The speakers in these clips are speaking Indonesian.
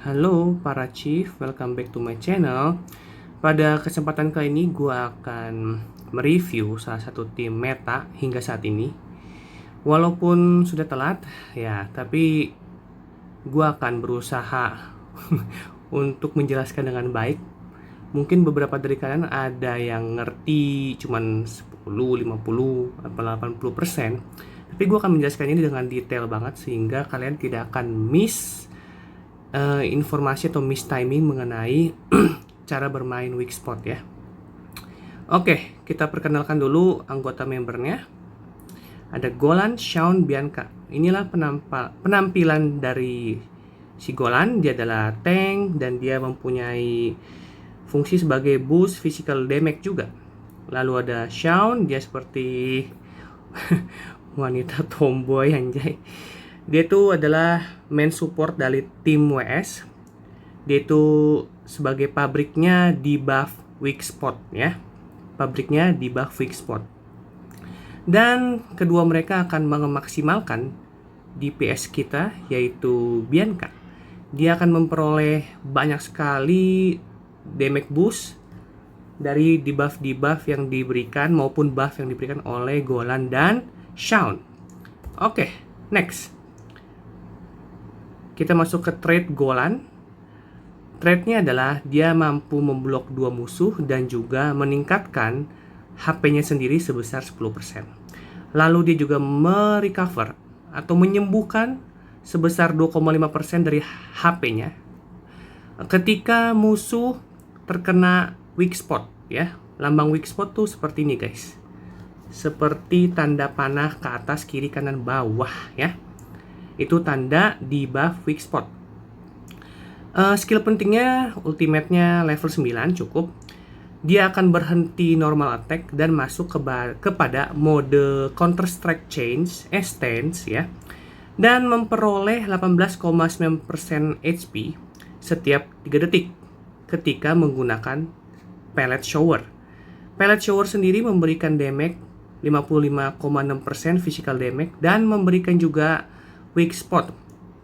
Halo para chief, welcome back to my channel. Pada kesempatan kali ini gue akan mereview salah satu tim meta hingga saat ini. Walaupun sudah telat ya, tapi gue akan berusaha untuk menjelaskan dengan baik. Mungkin beberapa dari kalian ada yang ngerti cuman 10, 50, atau 80%. Tapi gue akan menjelaskan ini dengan detail banget sehingga kalian tidak akan miss informasi atau mistiming mengenai cara bermain weak spot ya. Oke, kita perkenalkan dulu anggota membernya. Ada Golan, Shaun, Bianca. Inilah penampilan dari si Golan. Dia adalah tank dan dia mempunyai fungsi sebagai boost physical damage juga. Lalu ada Shaun, dia seperti wanita tomboy anjay. Dia itu adalah main support dari tim WS. Dia itu sebagai pabriknya di buff weak spot ya. Pabriknya di buff weak spot. Dan kedua mereka akan memaksimalkan DPS kita, yaitu Bianca. Dia akan memperoleh banyak sekali damage boost dari debuff-debuff yang diberikan maupun buff yang diberikan oleh Golan dan Shaun. Oke, next. Kita masuk ke trait Golan. Traitnya adalah dia mampu memblok 2 musuh dan juga meningkatkan HP-nya sendiri sebesar 10%. Lalu dia juga merecover atau menyembuhkan sebesar 2,5% dari HP-nya ketika musuh terkena weak spot ya. Lambang weak spot tuh seperti ini guys. Seperti tanda panah ke atas, kiri, kanan, bawah ya. Itu tanda di buff weak spot. Skill pentingnya, ultimate-nya level 9 cukup. Dia akan berhenti normal attack dan masuk kepada mode Counter Strike Stance ya. Dan memperoleh 18,9% HP setiap 3 detik ketika menggunakan Pellet Shower. Pellet Shower sendiri memberikan damage 55,6% physical damage dan memberikan juga weak spot.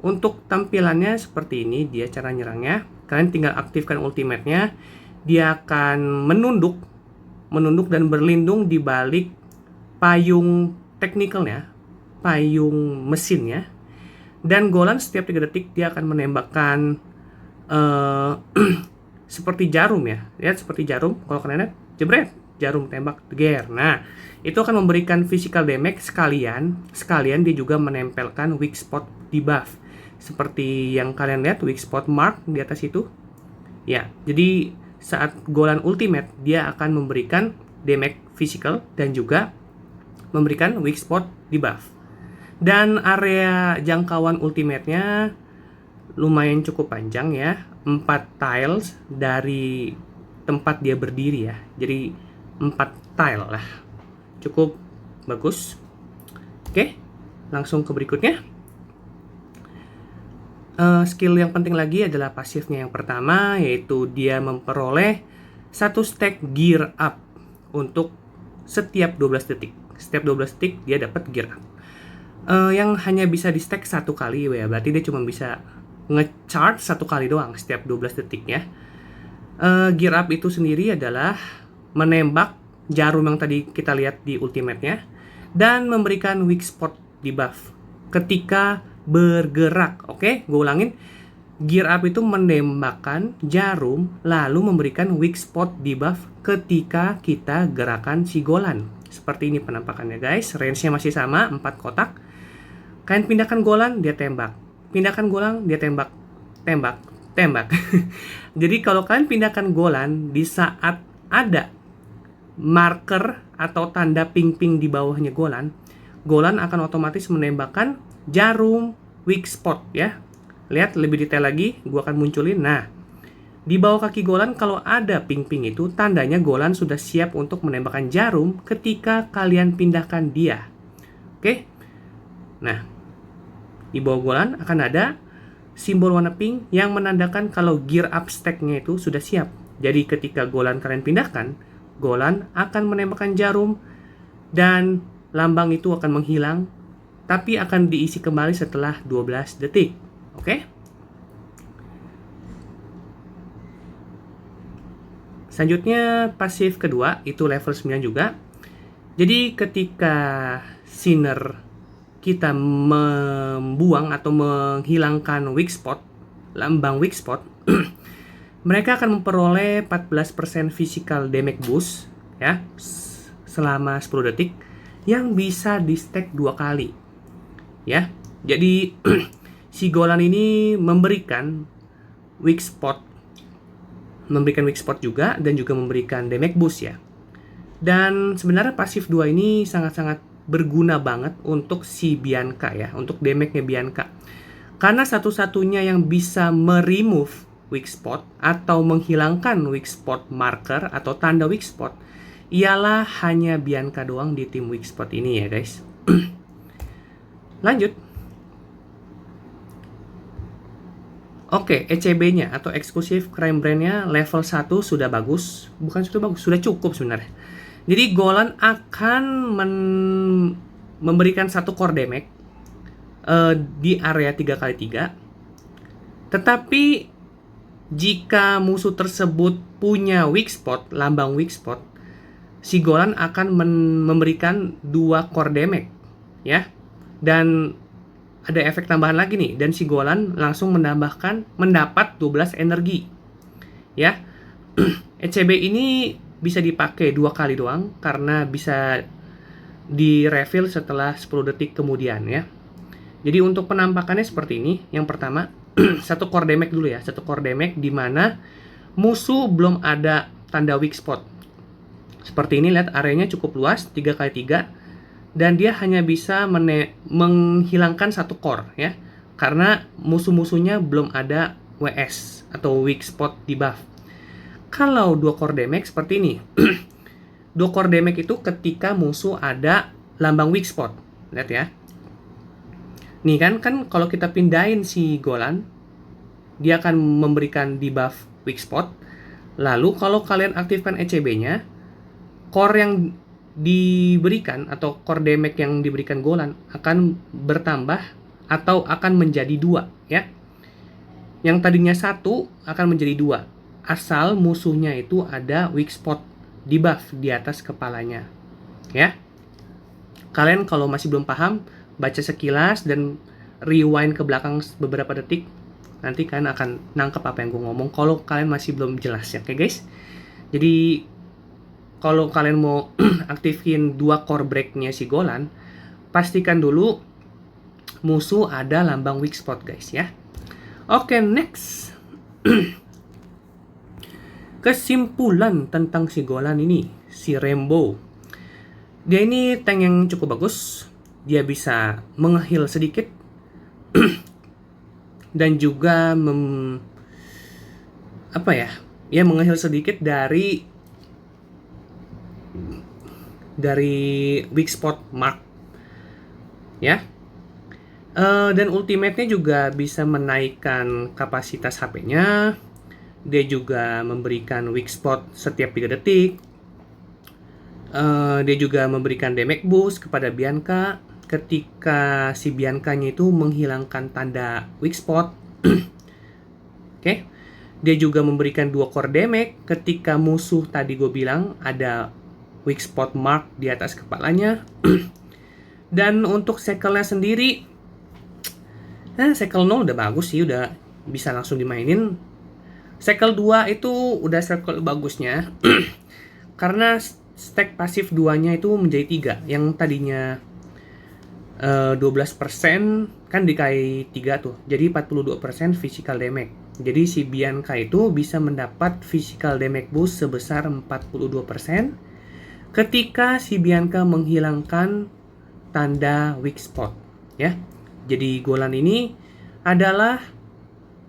Untuk tampilannya seperti ini dia cara nyerangnya. Kalian tinggal aktifkan ultimate-nya. Dia akan menunduk dan berlindung di balik payung teknikalnya, payung mesinnya. Dan Golan setiap 3 detik dia akan menembakkan seperti jarum ya. Lihat seperti jarum. Kalau kalian lihat, jebret, jarum tembak gear. Nah, itu akan memberikan physical damage sekalian dia juga menempelkan weak spot debuff. Seperti yang kalian lihat weak spot mark di atas itu. Ya, jadi saat Golan ultimate dia akan memberikan damage physical dan juga memberikan weak spot debuff. Dan area jangkauan ultimate-nya lumayan cukup panjang ya. 4 tiles dari tempat dia berdiri ya. Jadi 4 tile lah. Cukup bagus. Oke, langsung ke berikutnya. Skill yang penting lagi adalah pasifnya yang pertama, yaitu dia memperoleh 1 stack gear up untuk setiap 12 detik. Setiap 12 detik dia dapat gear up. Yang hanya bisa di stack 1 kali ya, berarti dia cuma bisa nge-charge 1 kali doang setiap 12 detik ya. Gear up itu sendiri adalah menembak jarum yang tadi kita lihat di ultimate-nya dan memberikan weak spot debuff ketika bergerak. Oke, gue ulangin. Gear up itu menembakkan jarum lalu memberikan weak spot debuff ketika kita gerakan si Golan. Seperti ini penampakannya guys. Range-nya masih sama, 4 kotak. Kalian pindahkan Golan, dia tembak. Pindahkan Golan, dia tembak. Tembak. Jadi kalau kalian pindahkan Golan di saat ada marker atau tanda ping-ping di bawahnya Golan akan otomatis menembakkan jarum weak spot ya. Lihat lebih detail lagi, gua akan munculin. Nah, di bawah kaki Golan kalau ada ping-ping itu tandanya Golan sudah siap untuk menembakkan jarum ketika kalian pindahkan dia. Oke. Nah, di bawah Golan akan ada simbol warna pink yang menandakan kalau gear up stack-nya itu sudah siap. Jadi ketika Golan kalian pindahkan, Golan akan menembakkan jarum dan lambang itu akan menghilang, tapi akan diisi kembali setelah 12 detik. Oke? Selanjutnya pasif kedua itu level 9 juga. Jadi ketika Sinner kita membuang atau menghilangkan weak spot, lambang weak spot, mereka akan memperoleh 14% physical damage boost ya selama 10 detik yang bisa di stack 2 kali. Ya. Jadi si Golan ini memberikan weak spot juga dan juga memberikan damage boost ya. Dan sebenarnya pasif 2 ini sangat-sangat berguna banget untuk si Bianca ya, untuk damage-nya Bianca. Karena satu-satunya yang bisa meremove weak spot atau menghilangkan weak spot marker atau tanda weak spot ialah hanya Bianca doang di tim weak spot ini ya guys. Lanjut. Oke, ECB-nya atau Exclusive Crime Brand-nya level 1 sudah bagus. Bukan sudah bagus, sudah cukup sebenarnya. Jadi Golan akan memberikan satu core damage di area 3x3. Tetapi jika musuh tersebut punya weak spot, lambang weak spot, si Golan akan memberikan 2 core damage ya. Dan ada efek tambahan lagi nih, dan si Golan langsung mendapat 12 energi ya. ECB ini bisa dipakai 2 kali doang karena bisa di refill setelah 10 detik kemudian ya. Jadi untuk penampakannya seperti ini. Yang pertama, satu core damage dulu ya, satu core damage di mana musuh belum ada tanda weak spot. Seperti ini, lihat areanya cukup luas, 3x3. Dan dia hanya bisa menghilangkan satu core ya, karena musuh-musuhnya belum ada WS atau weak spot debuff. Kalau 2 core damage seperti ini, 2 core damage itu ketika musuh ada lambang weak spot. Lihat ya. Nih kan kalau kita pindahin si Golan, dia akan memberikan debuff weak spot. Lalu kalau kalian aktifkan ECB-nya, core yang diberikan atau core damage yang diberikan Golan akan bertambah atau akan menjadi 2 ya. Yang tadinya 1 akan menjadi 2 asal musuhnya itu ada weak spot debuff di atas kepalanya ya. Kalian kalau masih belum paham, baca sekilas dan rewind ke belakang beberapa detik, nanti kalian akan nangkep apa yang gue ngomong kalau kalian masih belum jelas ya. Oke guys, jadi kalau kalian mau aktifin 2 core break-nya si Golan, pastikan dulu musuh ada lambang weak spot guys ya. Oke, next. Kesimpulan tentang si Golan ini, si Rainbow. Dia ini tank yang cukup bagus. Dia bisa mengheal sedikit dan juga mengheal sedikit dari weak spot mark ya. Dan ultimate-nya juga bisa menaikkan kapasitas HP-nya. Dia juga memberikan weak spot setiap 3 detik. Dia juga memberikan damage boost kepada Bianca ketika si Bianca-nya itu menghilangkan tanda weak spot. Oke. Dia juga memberikan 2 core damage ketika musuh tadi gue bilang ada weak spot mark di atas kepalanya. Dan untuk cycle-nya sendiri, cycle 0 udah bagus sih, udah bisa langsung dimainin. Cycle 2 itu udah cycle bagusnya karena stack pasif 2-nya itu menjadi 3. Yang tadinya 12% kan dikali 3 tuh, jadi 42% physical damage. Jadi si Bianca itu bisa mendapat physical damage boost sebesar 42% ketika si Bianca menghilangkan tanda weak spot ya. Jadi Golan ini adalah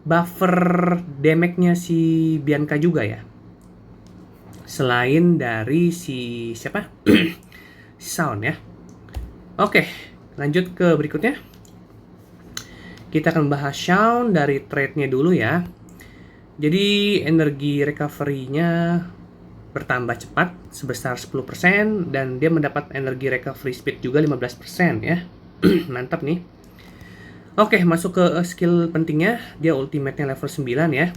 buffer damage-nya si Bianca juga ya. Selain dari si siapa? Sound ya. Oke, lanjut ke berikutnya. Kita akan bahas Sound dari trade-nya dulu ya. Jadi energi recovery-nya bertambah cepat sebesar 10% dan dia mendapat energi recovery speed juga 15% ya. Mantap nih. Oke, masuk ke skill pentingnya. Dia ultimate-nya level 9 ya.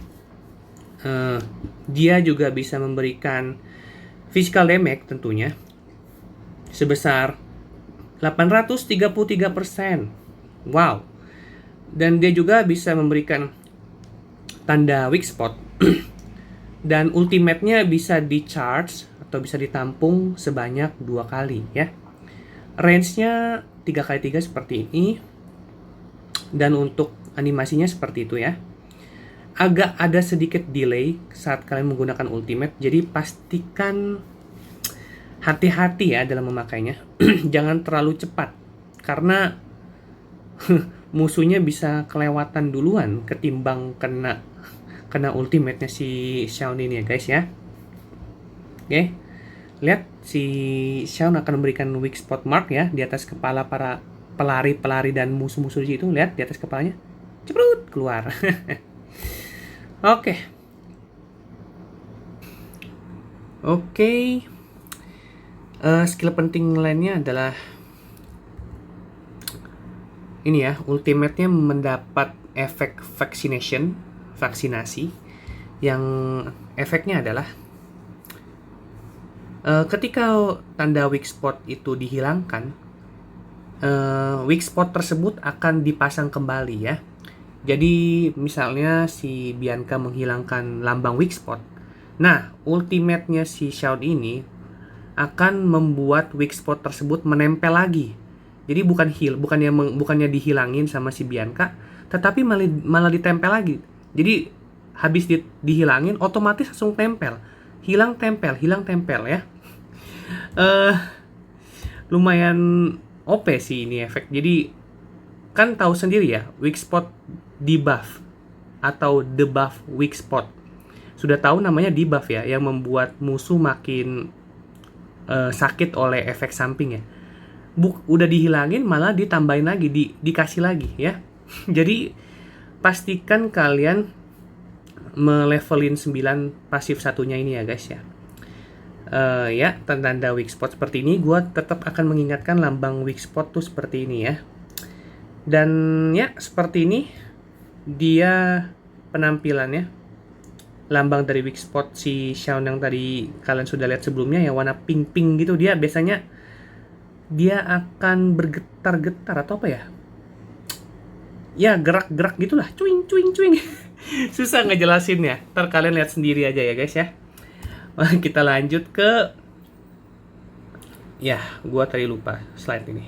Dia juga bisa memberikan physical damage tentunya sebesar 833%. Wow. Dan dia juga bisa memberikan tanda weak spot dan ultimate-nya bisa di-charge atau bisa ditampung sebanyak 2 kali ya. Range-nya 3x3 seperti ini. Dan untuk animasinya seperti itu ya. Agak ada sedikit delay saat kalian menggunakan ultimate, jadi pastikan hati-hati ya dalam memakainya. Jangan terlalu cepat karena musuhnya bisa kelewatan duluan ketimbang kena ultimate-nya si Xiao ini ya guys ya. Oke. Lihat si Xiao akan memberikan weak spot mark ya di atas kepala para pelari-pelari dan musuh-musuh di situ. Lihat di atas kepalanya. Ceprut keluar. Oke. Skill penting lainnya adalah ini ya, ultimate-nya mendapat efek vaksinasi yang efeknya adalah ketika tanda weak spot itu dihilangkan, weak spot tersebut akan dipasang kembali ya. Jadi misalnya si Bianca menghilangkan lambang weak spot. Nah, ultimate-nya si Xiao ini akan membuat weak spot tersebut menempel lagi. Jadi bukannya dihilangin sama si Bianca, tetapi malah ditempel lagi. Jadi habis dihilangin otomatis langsung tempel. Hilang tempel ya. Lumayan OP sih ini efek. Jadi kan tahu sendiri ya, weak spot debuff atau debuff weak spot. Sudah tahu namanya debuff ya, yang membuat musuh makin sakit oleh efek samping ya. Udah dihilangin malah ditambahin lagi, dikasih lagi ya. Jadi pastikan kalian melevelin 9 pasif satunya ini ya guys ya. Ya, tanda weak spot seperti ini, gue tetap akan mengingatkan lambang weak spot tuh seperti ini ya. Dan ya seperti ini dia penampilannya, lambang dari weak spot si Xiao yang tadi kalian sudah lihat sebelumnya yang warna pink gitu. Dia biasanya dia akan bergetar-getar atau apa ya, ya gerak-gerak gitulah, cuing susah ngejelasinnya, ntar kalian lihat sendiri aja ya guys ya. Kita lanjut ke ya, gua tadi lupa slide ini.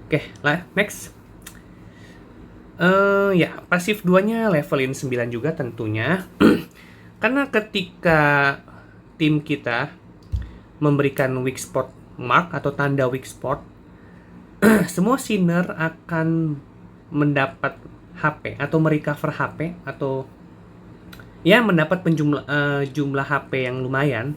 Oke, next. Ya, pasif 2-nya levelin 9 juga tentunya. Karena ketika tim kita memberikan weak spot mark atau tanda weak spot, semua sinner akan mendapat HP atau merecover HP atau ya mendapat jumlah HP yang lumayan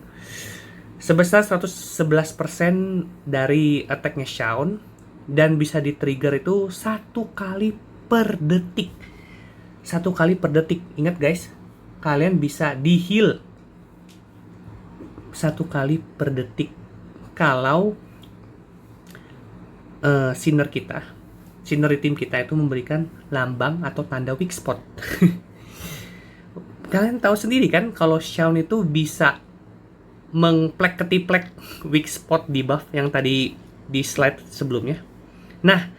sebesar 111% dari attack-nya Xiao, dan bisa di-trigger itu 1 kali per detik. 1 kali per detik. Ingat guys, kalian bisa di-heal 1 kali per detik kalau sinner di tim kita itu memberikan lambang atau tanda weak spot. Kalian tahu sendiri kan kalau Xiao itu bisa ketiplek weak spot debuff yang tadi di slide sebelumnya. Nah,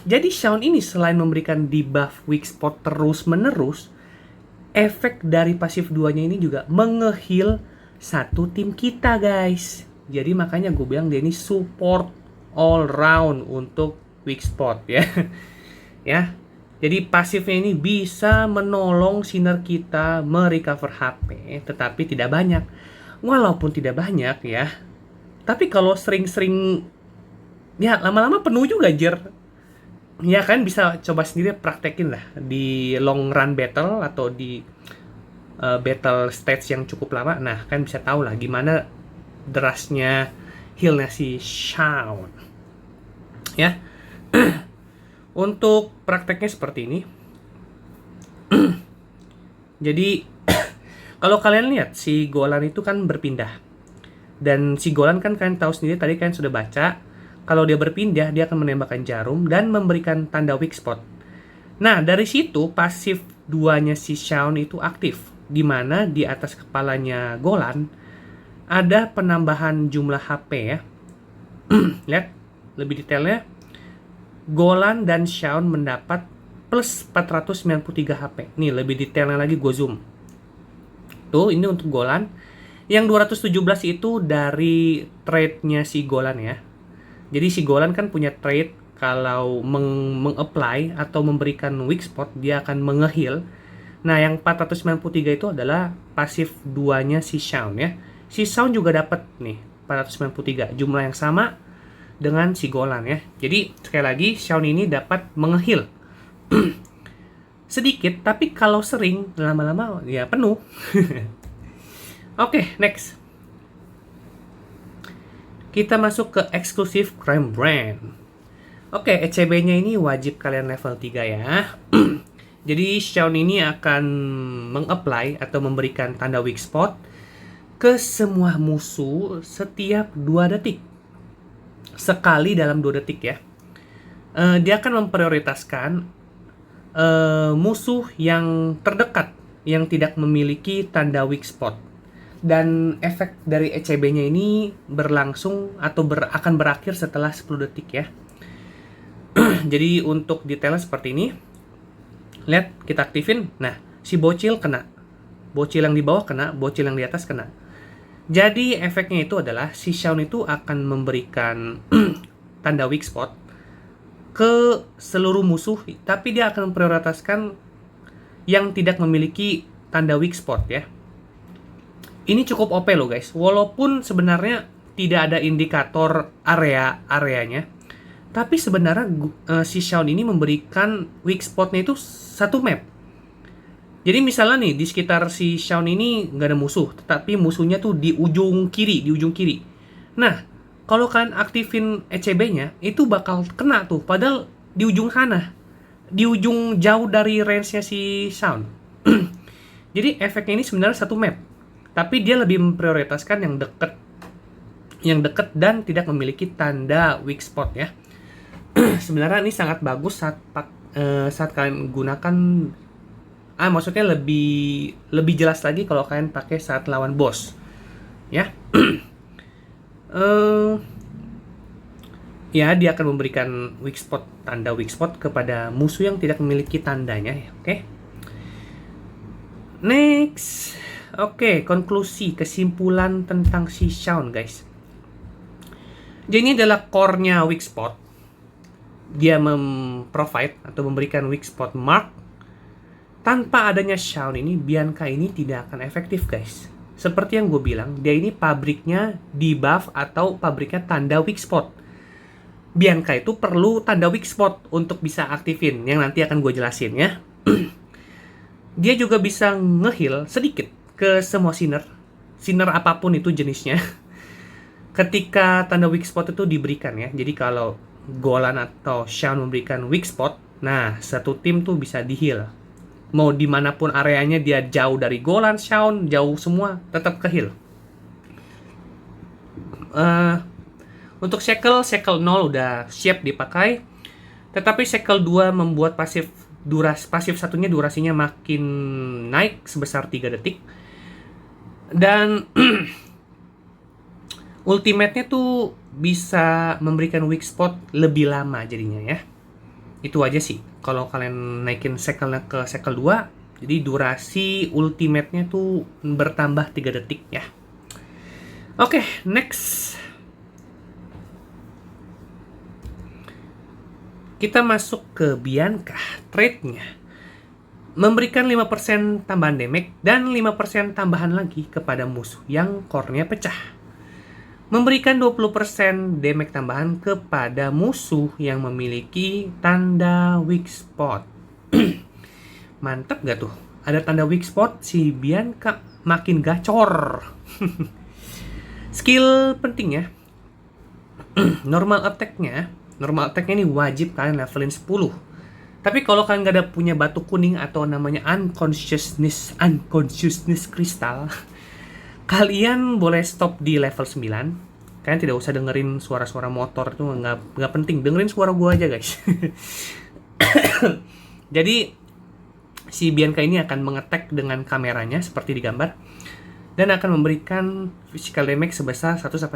jadi Xiao ini selain memberikan debuff weak spot terus menerus, efek dari pasif 2-nya ini juga menge-heal satu tim kita guys. Jadi makanya gue bilang dia ini support all round untuk weak spot ya. Ya. Jadi pasifnya ini bisa menolong sinner kita merecover HP, tetapi tidak banyak. Walaupun tidak banyak ya, tapi kalau sering-sering ya lama-lama penuh juga jer. Ya kan, bisa coba sendiri praktekin lah di long run battle atau di battle stage yang cukup lama. Nah kan bisa tahu lah gimana derasnya healnya si Xiao ya. Untuk prakteknya seperti ini. Jadi kalau kalian lihat si Golan itu kan berpindah, dan si Golan kan kalian tahu sendiri tadi kalian sudah baca, kalau dia berpindah dia akan menembakkan jarum dan memberikan tanda weak spot. Nah dari situ pasif 2-nya si Xiao itu aktif. di mana di atas kepalanya Golan ada penambahan jumlah HP ya. Lihat lebih detailnya, Golan dan Shaun mendapat plus 493 HP. Nih lebih detailnya lagi gue zoom. Tuh ini untuk Golan. Yang 217 itu dari trade-nya si Golan ya. Jadi si Golan kan punya trade kalau meng-apply atau memberikan weak spot dia akan menge-heal. Nah yang 493 itu adalah pasif 2-nya si Shaun ya. Si Shaun juga dapat nih 493, jumlah yang sama dengan si Golan ya. Jadi sekali lagi Shaun ini dapat menge-heal sedikit, tapi kalau sering lama-lama ya penuh. Oke, next. Kita masuk ke eksklusif Crime Brand. Oke, ECB-nya ini wajib kalian level 3 ya. Jadi Shaun ini akan meng-apply atau memberikan tanda weak spot ke semua musuh setiap 2 detik. Sekali dalam 2 detik ya. Dia akan memprioritaskan musuh yang terdekat yang tidak memiliki tanda weak spot. Dan efek dari ECB-nya ini berlangsung atau akan berakhir setelah 10 detik ya. Jadi untuk detailnya seperti ini. Lihat, kita aktifin. Nah, si bocil kena. Bocil yang di bawah kena, bocil yang di atas kena. Jadi efeknya itu adalah si Shaun itu akan memberikan tanda weak spot ke seluruh musuh, tapi dia akan memprioritaskan yang tidak memiliki tanda weak spot ya. Ini cukup OP loh guys, walaupun sebenarnya tidak ada indikator area-areanya, tapi sebenarnya si Shaun ini memberikan weak spotnya itu satu map. Jadi misalnya nih di sekitar si Shaun ini nggak ada musuh, tetapi musuhnya tuh di ujung kiri, Nah, kalau kalian aktifin ECB-nya, itu bakal kena tuh, padahal di ujung sana, di ujung jauh dari range-nya si Shaun. Jadi efeknya ini sebenarnya satu map. Tapi dia lebih memprioritaskan yang dekat dan tidak memiliki tanda weak spot ya. Sebenarnya ini sangat bagus saat kalian gunakan. Maksudnya lebih jelas lagi kalau kalian pakai saat lawan boss, ya. Ya dia akan memberikan tanda weak spot kepada musuh yang tidak memiliki tandanya ya. Oke. Next. Oke, konklusi, kesimpulan tentang si Shaun, guys. Jadi ini adalah core-nya weak spot. Dia memprovide atau memberikan weak spot mark. Tanpa adanya Shaun ini, Bianca ini tidak akan efektif, guys. Seperti yang gue bilang, dia ini pabriknya debuff atau pabriknya tanda weak spot. Bianca itu perlu tanda weak spot untuk bisa aktifin, yang nanti akan gue jelasin ya. Dia juga bisa nge-heal sedikit ke semua sinner apapun itu jenisnya, ketika tanda weak spot itu diberikan ya. Jadi kalau Golan atau Shaun memberikan weak spot, nah satu tim tuh bisa di-heal. Mau dimanapun areanya, dia jauh dari Golan, Shaun, jauh semua, tetap ke-heal. Untuk Shackle 0 udah siap dipakai, tetapi Shackle 2 membuat pasif satunya durasinya makin naik sebesar 3 detik. Dan ultimate-nya tuh bisa memberikan weak spot lebih lama jadinya ya. Itu aja sih. Kalau kalian naikin Shackle-nya ke Shackle 2, jadi durasi ultimate-nya tuh bertambah 3 detik ya. Oke, next. Kita masuk ke Bianca, trade-nya. Memberikan 5% tambahan damage dan 5% tambahan lagi kepada musuh yang core-nya pecah. Memberikan 20% damage tambahan kepada musuh yang memiliki tanda weak spot. Mantap gak tuh? Ada tanda weak spot, si Bianca makin gacor. Skill penting ya. Normal attack-nya ini wajib kalian levelin 10. Tapi kalau kalian nggak ada punya batu kuning atau namanya unconsciousness crystal, kalian boleh stop di level 9. Kalian tidak usah dengerin suara-suara motor, itu nggak penting. Dengerin suara gua aja guys. Jadi si Bianca ini akan mengetek dengan kameranya seperti di gambar dan akan memberikan physical damage sebesar 180%.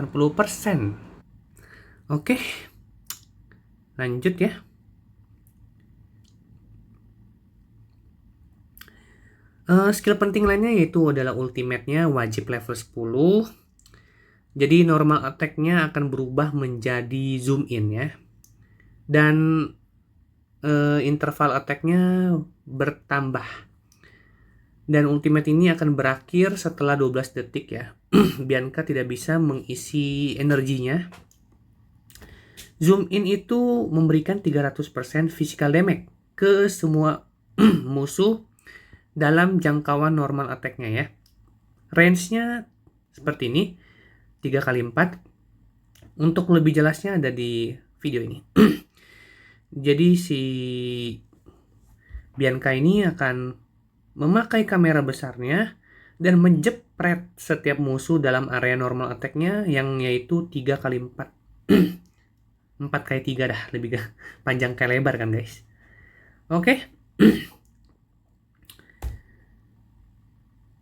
Oke, lanjut ya. Skill penting lainnya yaitu adalah ultimate-nya wajib level 10. Jadi normal attack-nya akan berubah menjadi zoom in ya. Dan interval attack-nya bertambah. Dan ultimate ini akan berakhir setelah 12 detik ya. Bianca tidak bisa mengisi energinya. Zoom in itu memberikan 300% physical damage ke semua musuh dalam jangkauan normal attack-nya ya. Range-nya seperti ini, 3x4. Untuk lebih jelasnya ada di video ini. Jadi si Bianca ini akan memakai kamera besarnya dan menjepret setiap musuh dalam area normal attack-nya yang yaitu 3x4. 4x3 dah, lebih panjang kayak lebar kan guys. Oke.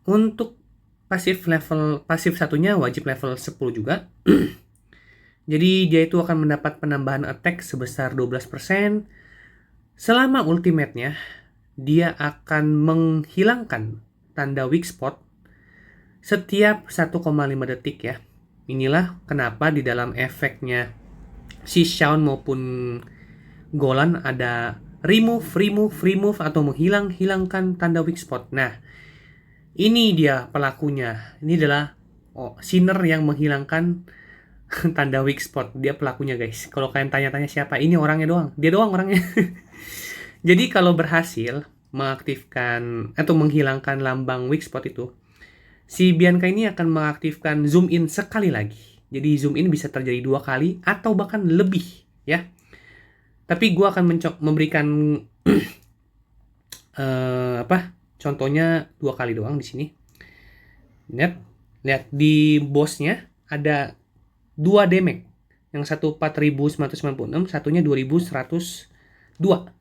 Untuk pasif satunya wajib level 10 juga. Jadi dia itu akan mendapat penambahan attack sebesar 12%. Selama ultimate-nya, dia akan menghilangkan tanda weak spot setiap 1,5 detik ya. Inilah kenapa di dalam efeknya si Shaun maupun Golan ada remove atau hilangkan tanda weak spot. Nah, ini dia pelakunya. Ini adalah Sinner yang menghilangkan tanda weak spot. Dia pelakunya guys. Kalau kalian tanya-tanya siapa, ini orangnya doang. Dia doang orangnya. Jadi kalau berhasil mengaktifkan atau menghilangkan lambang weak spot itu, si Bianca ini akan mengaktifkan zoom in sekali lagi. Jadi zoom in bisa terjadi 2 kali atau bahkan lebih ya. Tapi gue akan memberikan contohnya 2 kali doang di sini. Lihat di bossnya ada 2 damage. Yang satu 4996, satunya 2102.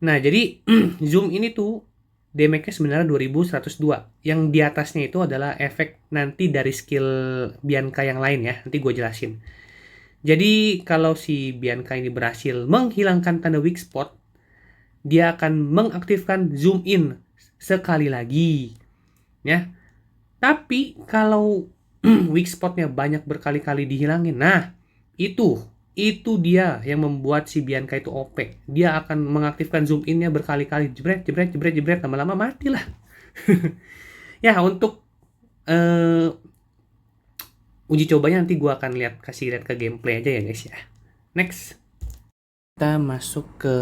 Nah, jadi zoom ini tuh damage-nya sebenarnya 2102. Yang di atasnya itu adalah efek nanti dari skill Bianca yang lain ya. Nanti gue jelasin. Jadi kalau si Bianca ini berhasil menghilangkan tanda weak spot, dia akan mengaktifkan zoom in sekali lagi. Ya. Tapi kalau weak spotnya banyak berkali-kali dihilangin, nah itu dia yang membuat si Bianca itu OP. Dia akan mengaktifkan zoom in-nya berkali-kali, jebret, lama-lama matilah. Ya, untuk uji cobanya nanti gue akan kasih lihat ke gameplay aja ya guys ya. Next, kita masuk ke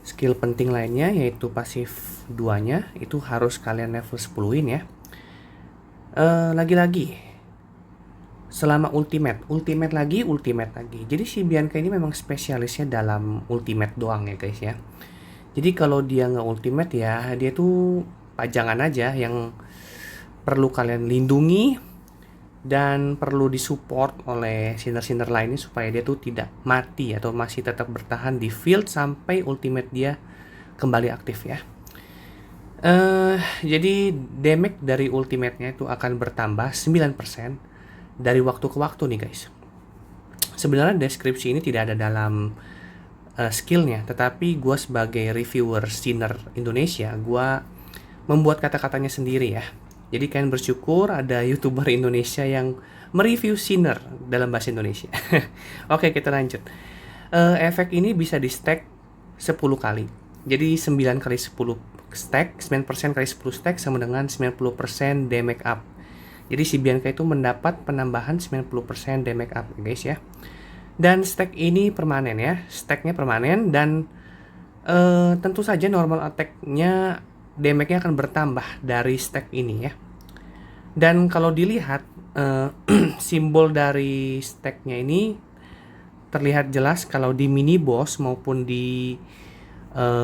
skill penting lainnya yaitu pasif 2-nya. Itu harus kalian level 10-in ya. Lagi-lagi selama ultimate lagi. Jadi si Bianca ini memang spesialisnya dalam ultimate doang ya guys ya. Jadi kalau dia nge-ultimate ya, dia tuh pajangan aja yang perlu kalian lindungi dan perlu disupport oleh sinner lainnya supaya dia tuh tidak mati atau masih tetap bertahan di field sampai ultimate dia kembali aktif ya. Jadi damage dari ultimate-nya itu akan bertambah 9% dari waktu ke waktu nih guys. Sebenarnya deskripsi ini tidak ada dalam skillnya, tetapi gue sebagai reviewer Sinner Indonesia, gue membuat kata-katanya sendiri ya. Jadi kalian bersyukur ada YouTuber Indonesia yang mereview Sinner dalam bahasa Indonesia. Oke, kita lanjut. Efek ini bisa di stack 10 kali. Jadi 9 kali 10 stack, 9% kali 10 stack sama dengan 90% damage up. Jadi si Bianca itu mendapat penambahan 90% damage up guys ya. Dan stack ini permanen ya. Stacknya permanen dan tentu saja normal attack-nya damage-nya akan bertambah dari stack ini ya. Dan kalau dilihat simbol dari stack-nya ini terlihat jelas kalau di mini boss maupun di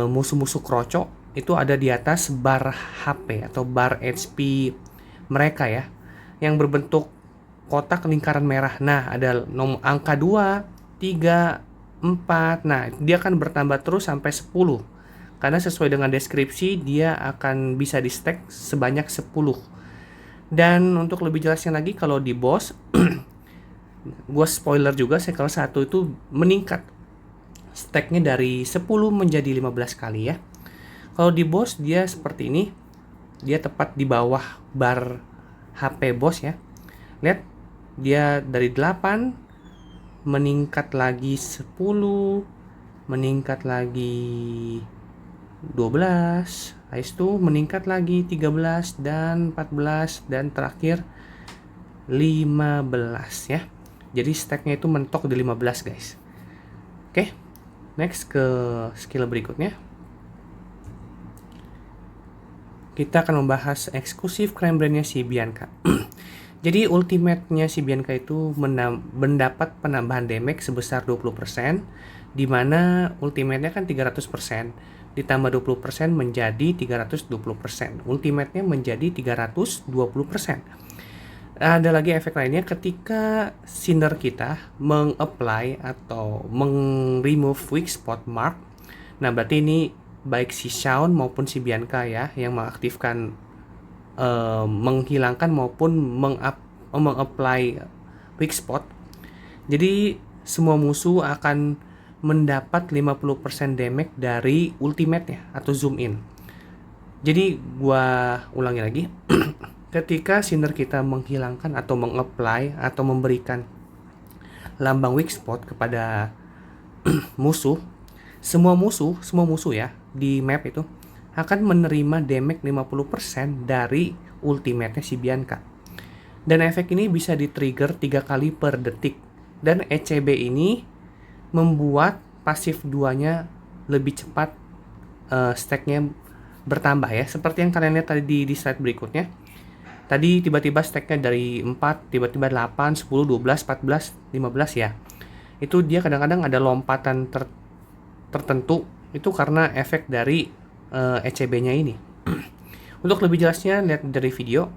musuh-musuh krocok itu ada di atas bar HP atau bar HP mereka ya, yang berbentuk kotak lingkaran merah. Nah, ada nomor angka 2, 3, 4. Nah, dia akan bertambah terus sampai 10 karena sesuai dengan deskripsi dia akan bisa di stack sebanyak 10. Dan untuk lebih jelasnya lagi, kalau di boss gue spoiler juga, cycle 1 itu meningkat stacknya dari 10 menjadi 15 kali ya. Kalau di boss dia seperti ini, dia tepat di bawah bar HP boss ya. Lihat, dia dari 8 meningkat lagi 10, meningkat lagi 12, habis itu meningkat lagi 13 dan 14 dan terakhir 15 ya. Jadi stacknya itu mentok di 15 guys. Oke, next ke skill berikutnya. Kita akan membahas eksklusif crime brandnya si Bianca. Jadi ultimate-nya si Bianca itu mendapat penambahan damage sebesar 20%, di mana ultimate-nya kan 300%, ditambah 20% menjadi 320%. Ultimate-nya menjadi 320%. Ada lagi efek lainnya ketika Sinner kita meng-apply atau meng-remove weak spot mark. Nah, berarti ini baik si Shaun maupun si Bianca ya yang mengaktifkan menghilangkan maupun meng-apply weak spot. Jadi semua musuh akan mendapat 50% damage dari ultimate-nya atau zoom in. Jadi gua ulangi lagi. Ketika Sinner kita menghilangkan atau meng-apply atau memberikan lambang weak spot kepada musuh, semua musuh ya di map itu akan menerima damage 50% dari ultimate-nya si Bianca. Dan efek ini bisa di-trigger 3 kali per detik. Dan ECB ini membuat pasif 2-nya lebih cepat stack-nya bertambah ya. Seperti yang kalian lihat tadi di slide berikutnya. Tadi tiba-tiba stack-nya dari 4, tiba-tiba 8, 10, 12, 14, 15 ya. Itu dia kadang-kadang ada lompatan tertentu. Itu karena efek dari ECB-nya ini. Untuk lebih jelasnya lihat dari video.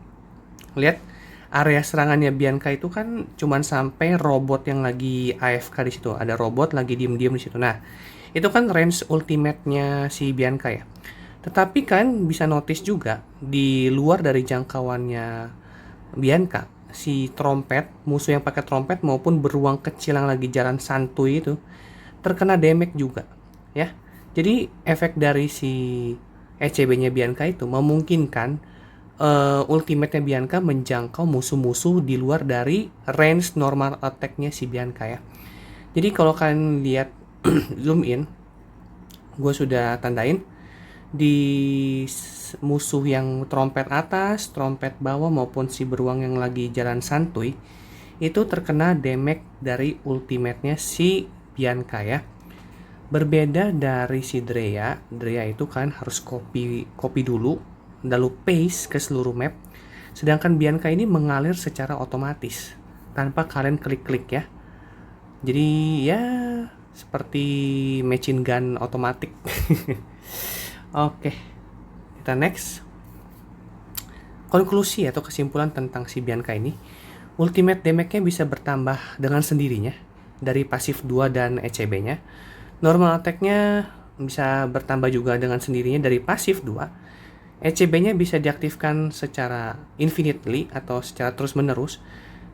Lihat area serangannya Bianca itu kan cuman sampai robot yang lagi AFK di situ. Ada robot lagi diem-diem di situ. Nah, itu kan range ultimate-nya si Bianca ya. Tetapi kan bisa notice juga di luar dari jangkauannya Bianca, si trompet, musuh yang pakai trompet maupun beruang kecil yang lagi jalan santuy itu terkena damage juga ya. Jadi efek dari si ECB-nya Bianca itu memungkinkan ultimate-nya Bianca menjangkau musuh-musuh di luar dari range normal attack-nya si Bianca ya. Jadi kalau kalian lihat zoom in, gue sudah tandain di musuh yang trompet atas, trompet bawah maupun si beruang yang lagi jalan santuy itu terkena damage dari ultimate-nya si Bianca ya. Berbeda dari si Drea itu kan harus copy dulu lalu paste ke seluruh map. Sedangkan Bianca ini mengalir secara otomatis tanpa kalian klik-klik ya. Jadi ya seperti machine gun otomatis. Oke, kita next. Konklusi atau kesimpulan tentang si Bianca ini, ultimate damage-nya bisa bertambah dengan sendirinya dari pasif 2 dan ECB-nya. Normal attack-nya bisa bertambah juga dengan sendirinya dari pasif 2. ECB-nya bisa diaktifkan secara infinitely atau secara terus-menerus.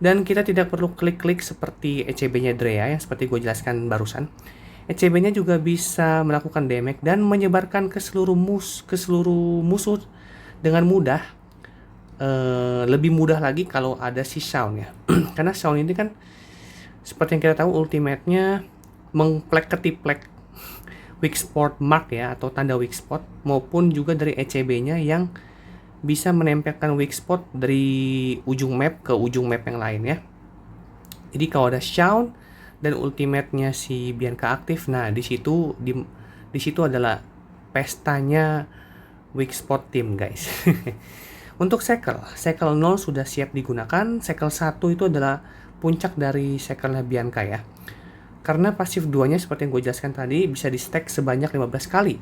Dan kita tidak perlu klik-klik seperti ECB-nya Drea yang seperti gue jelaskan barusan. ECB-nya juga bisa melakukan damage dan menyebarkan ke seluruh musuh dengan mudah. Lebih mudah lagi kalau ada si Shaun ya. Karena Shaun ini kan seperti yang kita tahu ultimate-nya mengplek-ketiplek weak spot mark ya atau tanda weak spot maupun juga dari ECB-nya yang bisa menempelkan weak spot dari ujung map ke ujung map yang lain ya. Jadi kalau ada Shaun dan ultimate-nya si Bianca aktif, nah di situ adalah pestanya weak spot team guys. Untuk Shackle 0 sudah siap digunakan. Shackle 1 itu adalah puncak dari Shackle-nya Bianca ya. Karena pasif 2-nya seperti yang gue jelaskan tadi bisa di stack sebanyak 15 kali.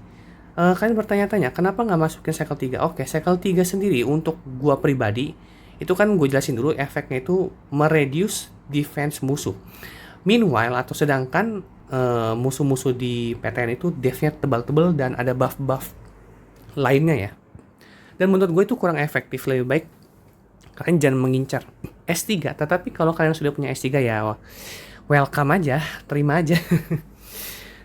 Kalian bertanya-tanya, kenapa nggak masukin Shackle 3? Oke, Shackle 3 sendiri untuk gue pribadi, itu kan gue jelasin dulu efeknya itu mereduce defense musuh. Meanwhile, atau sedangkan musuh-musuh di PTN itu dev-nya tebal-tebal dan ada buff-buff lainnya ya. Dan menurut gue itu kurang efektif. Lebih baik kalian jangan mengincar S3. Tetapi kalau kalian sudah punya S3 ya welcome aja, terima aja.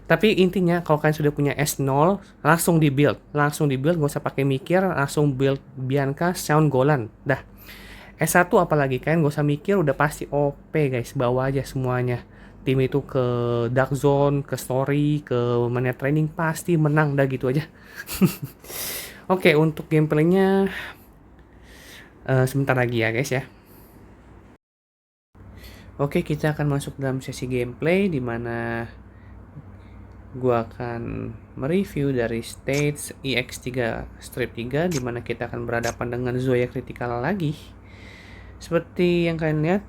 Tapi intinya kalau kalian sudah punya S0 langsung di build, gak usah pakai mikir, langsung build Bianca, Xion, Golan. Dah. S1 apalagi kalian gak usah mikir, udah pasti OP guys, bawa aja semuanya. Tim itu ke Dark Zone, ke Story, ke Mania Training pasti menang, dah gitu aja. Oke, untuk gameplaynya sebentar lagi ya guys ya. Oke, kita akan masuk dalam sesi gameplay di mana gua akan mereview dari stage EX3 strip 3 di mana kita akan berhadapan dengan Zoya Critical lagi. Seperti yang kalian lihat,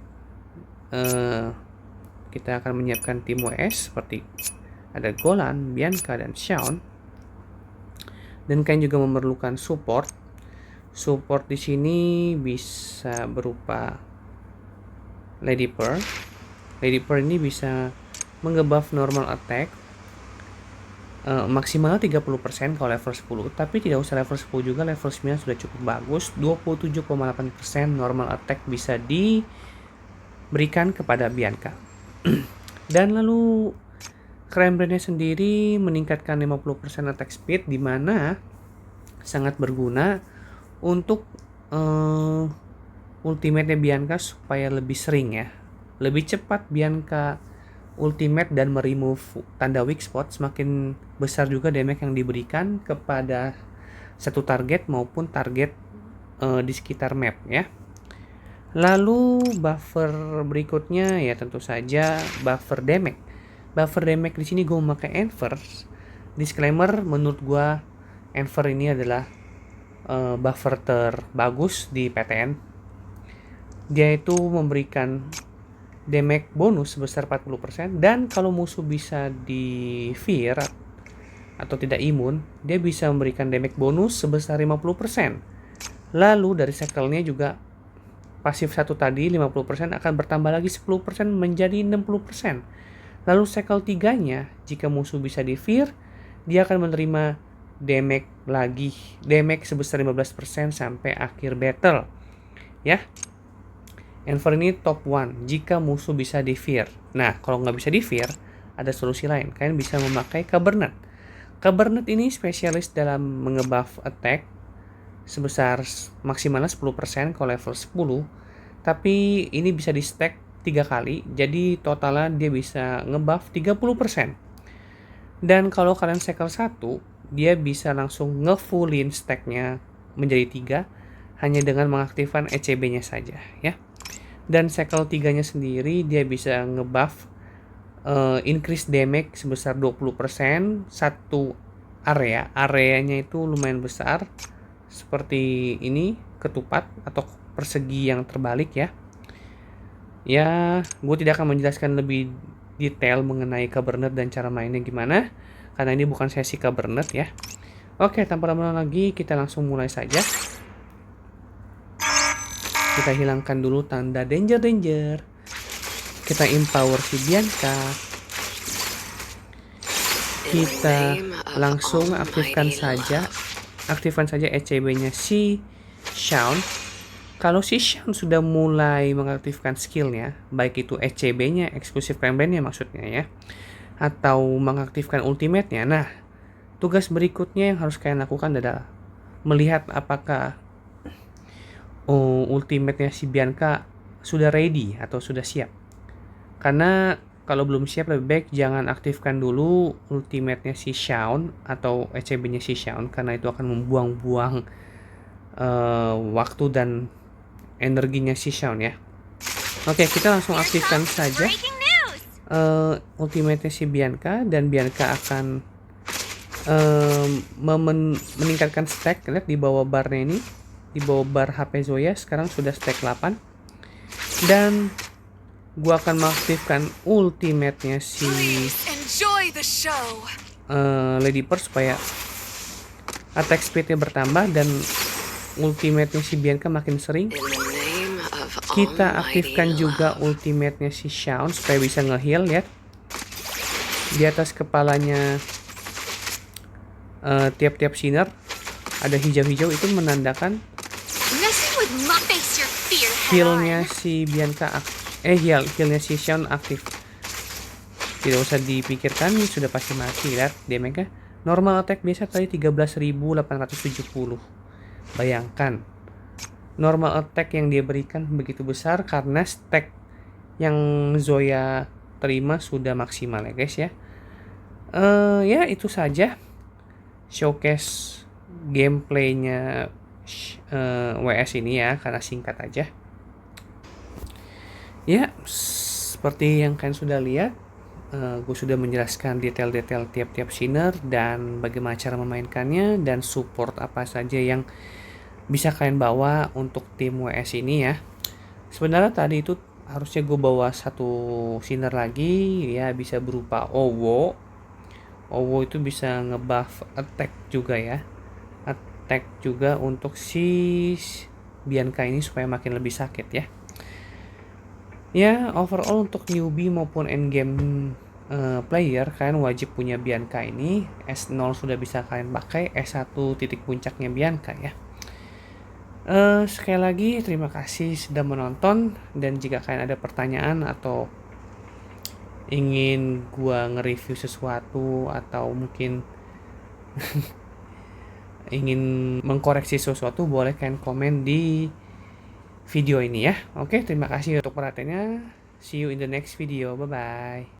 kita akan menyiapkan tim WS seperti ada Golan, Bianca, dan Xion. Dan kalian juga memerlukan support. Support di sini bisa berupa Lady Pearl. Lady Pearl ini bisa nge-buff normal attack maksimal 30% kalau level 10, tapi tidak usah level 10 juga, level 9 sudah cukup bagus. 27,8% normal attack bisa diberikan kepada Bianca. Dan lalu Crane Brand-nya sendiri meningkatkan 50% attack speed, di mana sangat berguna untuk ultimate-nya Bianca supaya lebih sering ya, lebih cepat Bianca ultimate dan meremove tanda weak spot. Semakin besar juga damage yang diberikan kepada satu target maupun target di sekitar map ya. Lalu buffer berikutnya ya tentu saja buffer damage. Buffer damage di sini gue memakai Enver. Disclaimer, menurut gue Enver ini adalah buffer terbagus di PTN. Dia itu memberikan damage bonus sebesar 40%, dan kalau musuh bisa di fear atau tidak imun, dia bisa memberikan damage bonus sebesar 50%. Lalu dari cycle-nya juga pasif satu tadi 50% akan bertambah lagi 10% menjadi 60%. Lalu cycle 3-nya jika musuh bisa di fear, dia akan menerima damage lagi, damage sebesar 15% sampai akhir battle ya. Enver ini top 1 jika musuh bisa di fear. Nah, kalau nggak bisa di fear, ada solusi lain. Kalian bisa memakai Cabernet. Cabernet ini spesialis dalam mengebuff attack sebesar maksimalnya 10% kalau level 10. Tapi ini bisa di stack 3 kali. Jadi totalnya dia bisa ngebuff 30%. Dan kalau kalian cycle 1, dia bisa langsung ngefullin stacknya menjadi 3 hanya dengan mengaktifkan ECB-nya saja ya. Dan cycle 3-nya sendiri dia bisa ngebuff increase damage sebesar 20% satu areanya itu lumayan besar seperti ini, ketupat atau persegi yang terbalik ya. Ya, gue tidak akan menjelaskan lebih detail mengenai Cabernet dan cara mainnya gimana, karena ini bukan sesi Cabernet ya. Oke, tanpa lama lagi kita langsung mulai saja. Kita hilangkan dulu tanda danger. Kita empower si Bianca. Kita langsung aktifkan saja ECB-nya si Xion. Kalau si Xion sudah mulai mengaktifkan skillnya, baik itu ECB-nya, eksklusif Crane Brand-nya maksudnya ya, atau mengaktifkan ultimate-nya. Nah, tugas berikutnya yang harus kalian lakukan adalah melihat apakah ultimate-nya si Bianca sudah ready atau sudah siap. Karena kalau belum siap, lebih baik jangan aktifkan dulu ultimate-nya si Xion atau ECB-nya si Xion, karena itu akan membuang-buang waktu dan energinya si Xion ya. Oke, kita langsung aktifkan saja ultimate-nya si Bianca, dan Bianca akan meningkatkan stack. Lihat di bawah barnya ini, di bawah bar HP Zoya sekarang sudah stack 8. Dan gua akan mengaktifkan ultimate-nya si Lady Pearl supaya attack speed-nya bertambah dan ultimate-nya si Bianca makin sering. Kita aktifkan juga ultimate-nya si Xion supaya bisa nge-heal ya. Di atas kepalanya tiap-tiap sinar ada hijau-hijau, itu menandakan healnya si Bianca healnya si Xion aktif. Tidak usah dipikirkan, sudah pasti mati. Lihat damage-nya. Normal attack biasa tadi 13.870. Bayangkan, normal attack yang dia berikan begitu besar karena stack yang Zoya terima sudah maksimal ya guys ya. Ya itu saja showcase gameplaynya WS ini ya, karena singkat aja. Ya, seperti yang kalian sudah lihat, gue sudah menjelaskan detail-detail tiap-tiap Sinner dan bagaimana cara memainkannya dan support apa saja yang bisa kalian bawa untuk tim WS ini ya. Sebenarnya tadi itu harusnya gue bawa satu Sinner lagi ya, bisa berupa Owo. Owo itu bisa ngebuff attack juga ya. Attack juga untuk si Bianca ini supaya makin lebih sakit ya. Ya, overall untuk newbie maupun endgame player, kalian wajib punya Bianca ini. S0 sudah bisa kalian pakai, S1 titik puncaknya Bianca ya. Sekali lagi terima kasih sudah menonton, dan jika kalian ada pertanyaan atau ingin gua nge-review sesuatu atau mungkin ingin mengkoreksi sesuatu, boleh kalian komen di video ini ya. Oke, terima kasih untuk perhatiannya. See you in the next video. Bye bye.